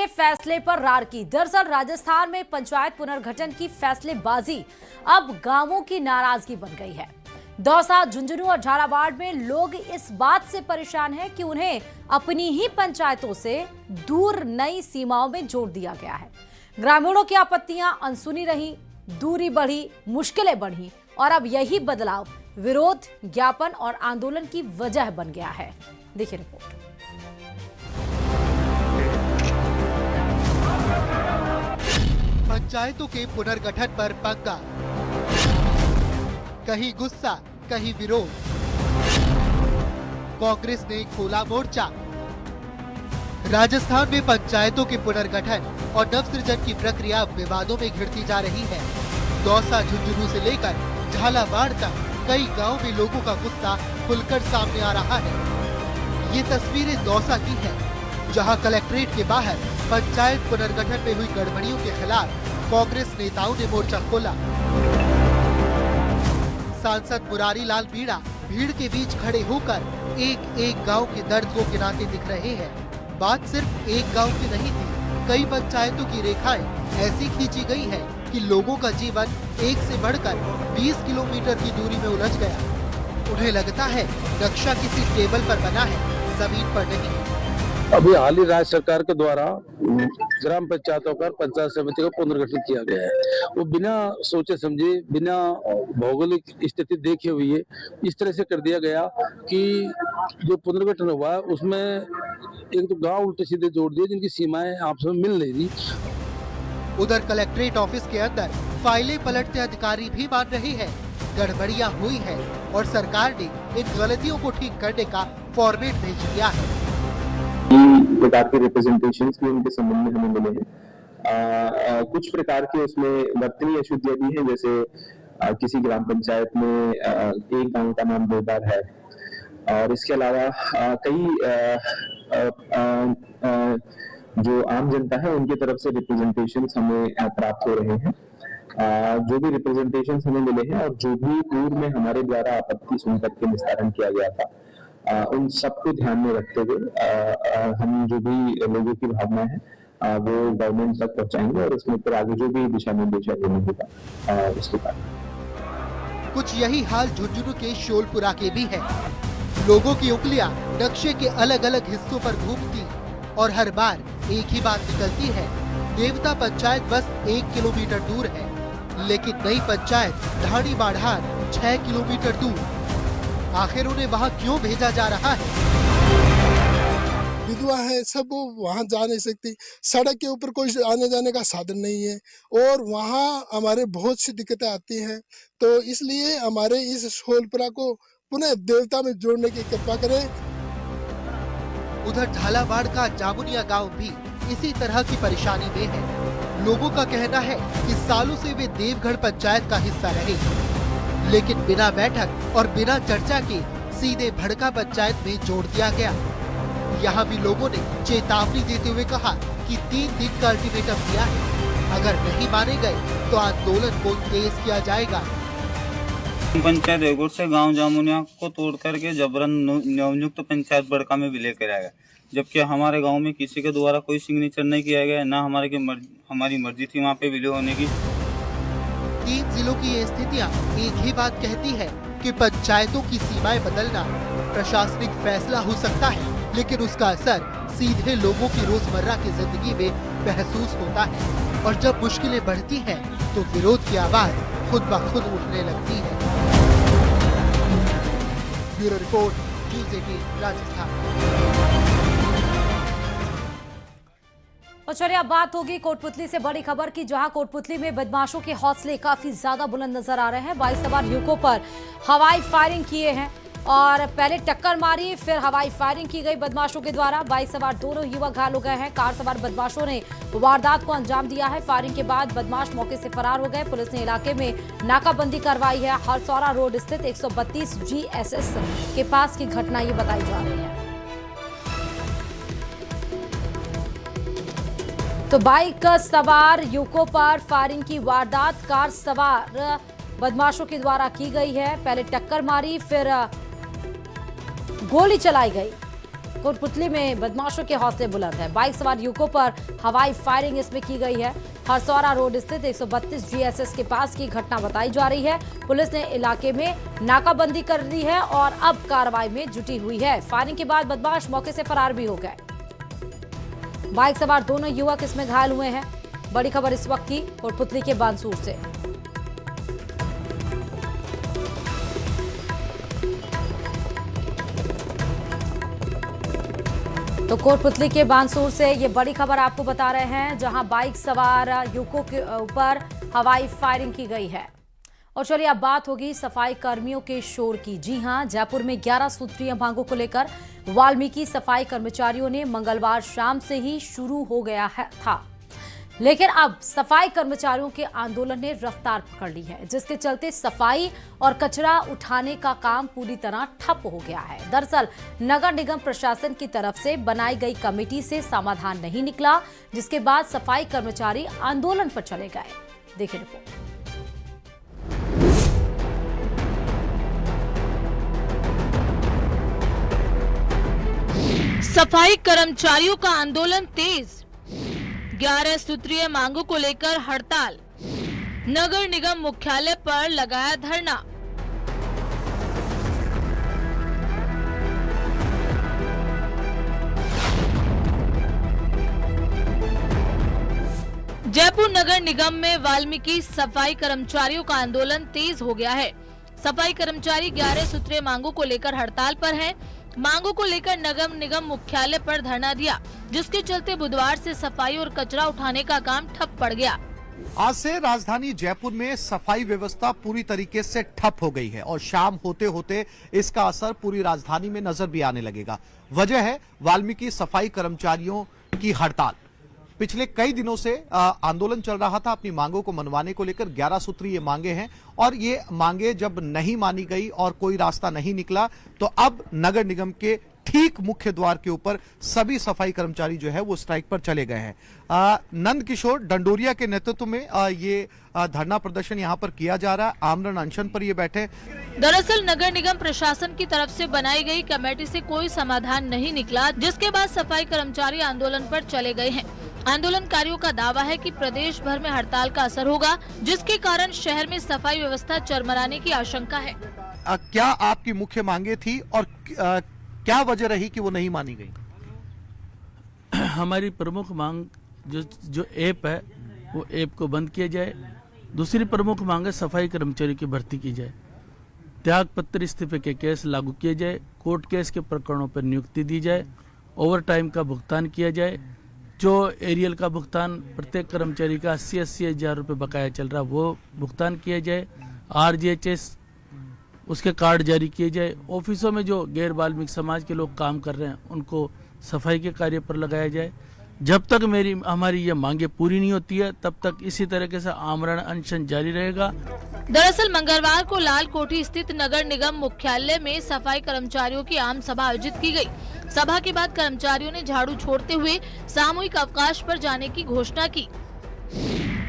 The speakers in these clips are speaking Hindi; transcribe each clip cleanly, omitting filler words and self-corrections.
के फैसले पर रारकी। दरअसल राजस्थान में पंचायत पुनर्गठन की फैसलेबाजी अब गांवों की नाराजगी बन गई है। दौसा, झुंझुनू और झालावाड़ में लोग इस बात से परेशान हैं कि उन्हें अपनी ही पंचायतों से दूर नई सीमाओं में जोड़ दिया गया है। ग्रामीणों की आपत्तियां अनसुनी रही, दूरी बढ़ी, मुश्किलें बढ़ी और अब यही बदलाव विरोध, ज्ञापन और आंदोलन की वजह बन गया है। देखिए रिपोर्ट। पंचायतों के पुनर्गठन पर पंगा, कहीं गुस्सा, कहीं विरोध। कांग्रेस ने खोला मोर्चा। राजस्थान में पंचायतों के पुनर्गठन और नवसृजन की प्रक्रिया विवादों में घिरती जा रही है। दौसा, झुंझुनू से लेकर झालावाड़ तक कई गांव में लोगों का गुस्सा खुलकर सामने आ रहा है। ये तस्वीरें दौसा की हैं, जहां कलेक्ट्रेट के बाहर पंचायत पुनर्गठन में हुई गड़बड़ियों के खिलाफ कांग्रेस नेताओं ने मोर्चा खोला। सांसद मुरारी लाल मीणा भीड़ के बीच खड़े होकर एक एक गांव के दर्द को गिनाते दिख रहे हैं। बात सिर्फ एक गांव की नहीं थी, कई पंचायतों की रेखाएं ऐसी खींची गई है कि लोगों का जीवन एक से बढ़कर 20 किलोमीटर की दूरी में उलझ गया। उन्हें लगता है नक्शा किसी टेबल पर बना है, जमीन पर नहीं। अभी हाल ही राज्य सरकार के द्वारा ग्राम पंचायतों पर पंचायत समिति का पुनर्गठन किया गया है। वो बिना सोचे समझे, बिना भौगोलिक स्थिति देखे हुए इस तरह से कर दिया गया कि जो पुनर्गठन हुआ है उसमें एक तो गांव उल्टे सीधे जोड़ दिए जिनकी सीमाएं आपस में मिल नहीं रही। उधर कलेक्ट्रेट ऑफिस के अंदर फाइलें पलटते अधिकारी भी मान रहे हैं गड़बड़ियां हुई है और सरकार ने इन गलतियों को ठीक करने का फॉर्मेट भेज दिया है। प्रकार के रिप्रेजेंटेशंस भी उनके संबंध में हमें मिले हैं। कुछ प्रकार के उसमें वर्तनीय अशुद्धियां भी हैं, जैसे किसी ग्राम पंचायत में एक गांव का नाम दो बार है और इसके अलावा कई जो आम जनता है उनकी तरफ से रिप्रेजेंटेशंस हमें प्राप्त हो रहे हैं। जो भी रिप्रेजेंटेशंस हमें मिले हैं और जो भी पूर्व में हमारे द्वारा आपत्ति सुनकर के निस्तारण किया गया था, उन सबको ध्यान में रखते हुए हम जो भी लोगों की भावना है वो गवर्नमेंट तक पहुंचाएंगे और इसमें फिर आगे जो भी दिशा निर्देश होगा उसके बाद। कुछ यही हाल झुंझुनू के शोलपुरा के भी है। लोगों की उंगलियां नक्शे के अलग अलग हिस्सों पर घूमती और हर बार एक ही बात निकलती है, देवता पंचायत बस 1 किलोमीटर दूर है, लेकिन नई पंचायत ढाणी बाढ़ार 6 किलोमीटर दूर। आखिर उन्हें वहाँ क्यों भेजा जा रहा है? विधवा है, सब वहाँ जा नहीं सकती, सड़क के ऊपर कोई आने जाने का साधन नहीं है और वहाँ हमारे बहुत सी दिक्कतें आती हैं। तो इसलिए हमारे इस शोलपुरा को पुनः देवता में जोड़ने की कृपा करें। उधर झालावाड़ का जामुनिया गांव भी इसी तरह की परेशानी में है। लोगों का कहना है कि सालों से वे देवगढ़ पंचायत का हिस्सा रहे, लेकिन बिना बैठक और बिना चर्चा के सीधे भड़का पंचायत में जोड़ दिया गया। यहाँ भी लोगों ने चेतावनी देते हुए कहा कि 3 दिन का अल्टीमेटम दिया है, अगर नहीं माने गए तो आंदोलन को तेज किया जाएगा। पंचायत देवगढ़ से गांव जामुनिया को तोड़ करके जबरन नवनियुक्त पंचायत बड़का में विलय कराया गया, जबकि हमारे गांव में किसी के द्वारा कोई सिग्नेचर नहीं किया गया, ना हमारी मर्जी थी वहाँ पे विलय होने की। 3 जिलों की ये स्थितियाँ एक ही बात कहती है कि पंचायतों की सीमाएं बदलना प्रशासनिक फैसला हो सकता है, लेकिन उसका असर सीधे लोगों की रोजमर्रा की जिंदगी में महसूस होता है और जब मुश्किलें बढ़ती हैं तो विरोध की आवाज खुद ब खुद उठने लगती है। Bureau report, news 18 Rajasthan. और चलिए अब बात होगी कोटपुतली से बड़ी खबर की, जहां कोटपुतली में बदमाशों के हौसले काफी ज्यादा बुलंद नजर आ रहे हैं। बाइक सवार युवकों पर हवाई फायरिंग किए हैं और पहले टक्कर मारी, फिर हवाई फायरिंग की गई बदमाशों के द्वारा। बाइक सवार दोनों युवक घायल हो गए हैं। कार सवार बदमाशों ने वारदात को अंजाम दिया है। फायरिंग के बाद बदमाश मौके से फरार हो गए। पुलिस ने इलाके में नाकाबंदी करवाई है। हरसौरा रोड स्थित 132 GSS के पास की घटना ये बताई जा रही है। तो बाइक सवार युवकों पर फायरिंग की वारदात कार सवार बदमाशों के द्वारा की गई है। पहले टक्कर मारी, फिर गोली चलाई गई। कोटपुतली में बदमाशों के हौसले बुलंद है। बाइक सवार युवकों पर हवाई फायरिंग इसमें की गई है। हरसौरा रोड स्थित 132 GSS के पास की घटना बताई जा रही है। पुलिस ने इलाके में नाकाबंदी कर दी है और अब कार्रवाई में जुटी हुई है। फायरिंग के बाद बदमाश मौके से फरार भी हो गए। बाइक सवार दोनों युवक इसमें घायल हुए हैं। बड़ी खबर इस वक्त की कोटपुतली के बानसूर से। तो कोटपुतली के बानसूर से ये बड़ी खबर आपको बता रहे हैं, जहां बाइक सवार युवकों के ऊपर हवाई फायरिंग की गई है। और चलिए अब बात होगी सफाई कर्मियों के शोर की। जी हां, जयपुर में 11 सूत्रीय मांगों को लेकर वाल्मीकि सफाई कर्मचारियों ने मंगलवार शाम से ही शुरू हो गया था, लेकिन अब सफाई कर्मचारियों के आंदोलन ने रफ्तार पकड़ ली है, जिसके चलते सफाई और कचरा उठाने का काम पूरी तरह ठप हो गया है। दरअसल नगर निगम प्रशासन की तरफ से बनाई गई कमेटी से समाधान नहीं निकला, जिसके बाद सफाई कर्मचारी आंदोलन पर चले गए। देखिए रिपोर्ट। सफाई कर्मचारियों का आंदोलन तेज। 11 सूत्रीय मांगों को लेकर हड़ताल। नगर निगम मुख्यालय पर लगाया धरना। जयपुर नगर निगम में वाल्मीकि सफाई कर्मचारियों का आंदोलन तेज हो गया है। सफाई कर्मचारी 11 सूत्रीय मांगों को लेकर हड़ताल पर हैं। मांगों को लेकर नगर निगम मुख्यालय पर धरना दिया, जिसके चलते बुधवार से सफाई और कचरा उठाने का काम ठप पड़ गया। आज से राजधानी जयपुर में सफाई व्यवस्था पूरी तरीके से ठप हो गई है और शाम होते होते इसका असर पूरी राजधानी में नजर भी आने लगेगा। वजह है वाल्मीकि सफाई कर्मचारियों की हड़ताल। पिछले कई दिनों से आंदोलन चल रहा था अपनी मांगों को मनवाने को लेकर। 11 सूत्रीय मांगे हैं और ये मांगे जब नहीं मानी गई और कोई रास्ता नहीं निकला, तो अब नगर निगम के ठीक मुख्य द्वार के ऊपर सभी सफाई कर्मचारी जो है वो स्ट्राइक पर चले गए हैं। नंद किशोर डंडोरिया के नेतृत्व में ये धरना प्रदर्शन यहाँ पर किया जा रहा है। आमरण अनशन पर ये बैठे। दरअसल नगर निगम प्रशासन की तरफ से बनाई गई कमेटी से कोई समाधान नहीं निकला, जिसके बाद सफाई कर्मचारी आंदोलन पर चले गए हैं। आंदोलनकारियों का दावा है कि प्रदेश भर में हड़ताल का असर होगा, जिसके कारण शहर में सफाई व्यवस्था चरमराने की आशंका है। क्या आपकी मुख्य मांगे थी और क्या वजह रही कि वो नहीं मानी गई? हमारी प्रमुख मांग जो ऐप है वो ऐप को बंद किया जाए। दूसरी प्रमुख मांग है सफाई कर्मचारी की भर्ती की जाए। त्याग पत्र इस्तीफे के केस लागू किए जाए। कोर्ट केस के प्रकरणों पर नियुक्ति दी जाए। ओवर टाइम का भुगतान किया जाए। जो एरियल का भुगतान प्रत्येक कर्मचारी का 80-80 हजार रुपये बकाया चल रहा वो भुगतान किया जाए। RGHS उसके कार्ड जारी किए जाए। ऑफिसों में जो गैर वाल्मीकि समाज के लोग काम कर रहे हैं उनको सफाई के कार्य पर लगाया जाए। जब तक हमारी ये मांगे पूरी नहीं होती है तब तक इसी तरीके से आमरण अनशन जारी रहेगा। दरअसल मंगलवार को लाल कोठी स्थित नगर निगम मुख्यालय में सफाई कर्मचारियों की आम सभा आयोजित की गई। सभा के बाद कर्मचारियों ने झाड़ू छोड़ते हुए सामूहिक अवकाश पर जाने की घोषणा की।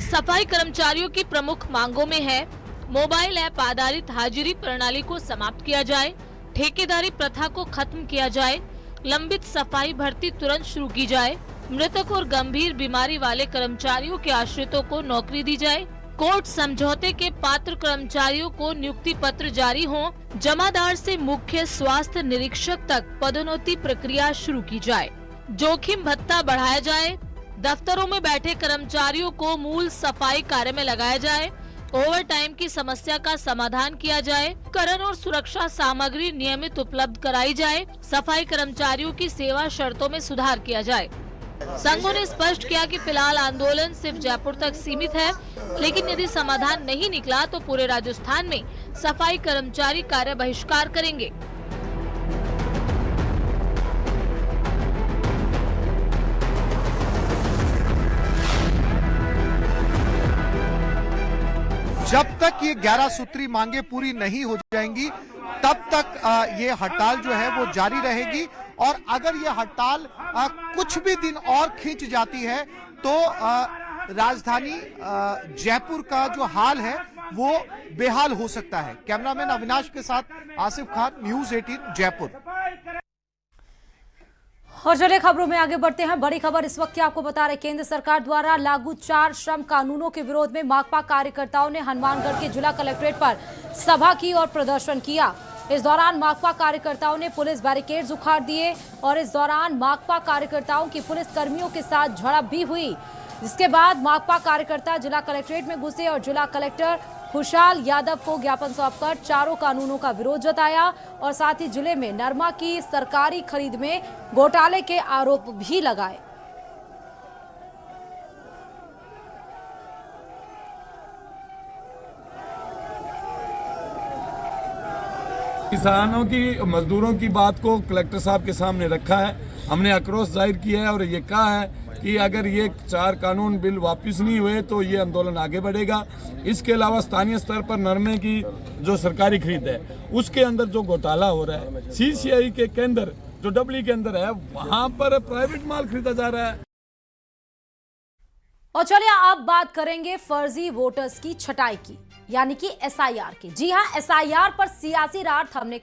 सफाई कर्मचारियों की प्रमुख मांगों में है मोबाइल ऐप आधारित हाजिरी प्रणाली को समाप्त किया जाए, ठेकेदारी प्रथा को खत्म किया जाए, लंबित सफाई भर्ती तुरंत शुरू की जाए, मृतक और गंभीर बीमारी वाले कर्मचारियों के आश्रितों को नौकरी दी जाए, कोर्ट समझौते के पात्र कर्मचारियों को नियुक्ति पत्र जारी हो, जमादार से मुख्य स्वास्थ्य निरीक्षक तक पदोन्नति प्रक्रिया शुरू की जाए, जोखिम भत्ता बढ़ाया जाए, दफ्तरों में बैठे कर्मचारियों को मूल सफाई कार्य में लगाया जाए, ओवर टाइम की समस्या का समाधान किया जाए, उपकरण और सुरक्षा सामग्री नियमित उपलब्ध कराई जाए, सफाई कर्मचारियों की सेवा शर्तों में सुधार किया जाए। संघों ने स्पष्ट किया कि फिलहाल आंदोलन सिर्फ जयपुर तक सीमित है, लेकिन यदि समाधान नहीं निकला तो पूरे राजस्थान में सफाई कर्मचारी कार्य बहिष्कार करेंगे। जब तक ये 11 सूत्री मांगे पूरी नहीं हो जाएंगी तब तक ये हड़ताल जो है वो जारी रहेगी। और अगर ये हड़ताल कुछ भी दिन और खींच जाती है तो राजधानी जयपुर का जो हाल है वो बेहाल हो सकता है। कैमरामैन अविनाश के साथ आसिफ खान, न्यूज़ 18 जयपुर। और चलिए खबरों में आगे बढ़ते हैं। बड़ी खबर इस वक्त की आपको बता रहे, केंद्र सरकार द्वारा लागू 4 श्रम कानूनों के विरोध में माकपा कार्यकर्ताओं ने हनुमानगढ़ के जिला कलेक्ट्रेट पर सभा की और प्रदर्शन किया। इस दौरान माकपा कार्यकर्ताओं ने पुलिस बैरिकेड्स उखाड़ दिए और इस दौरान माकपा कार्यकर्ताओं की पुलिस कर्मियों के साथ झड़प भी हुई। इसके बाद माकपा कार्यकर्ता जिला कलेक्ट्रेट में घुसे और जिला कलेक्टर खुशहाल यादव को ज्ञापन सौंपकर चारों कानूनों का विरोध जताया और साथ ही जिले में नरमा की सरकारी खरीद में घोटाले के आरोप भी लगाए। किसानों की, मजदूरों की बात को कलेक्टर साहब के सामने रखा है। हमने आक्रोश जाहिर किया है और ये कहा है कि अगर ये 4 कानून बिल वापस नहीं हुए तो ये आंदोलन आगे बढ़ेगा। इसके अलावा स्थानीय स्तर पर नरमे की जो सरकारी खरीद है उसके अंदर जो घोटाला हो रहा है, CCI के अंदर जो डबली के अंदर है वहां पर प्राइवेट माल खरीदा जा रहा है। और चलिए अब बात करेंगे फर्जी वोटर्स की छटाई की, यानी कि SIR की। जी हां, SIR पर सियासी रार थमने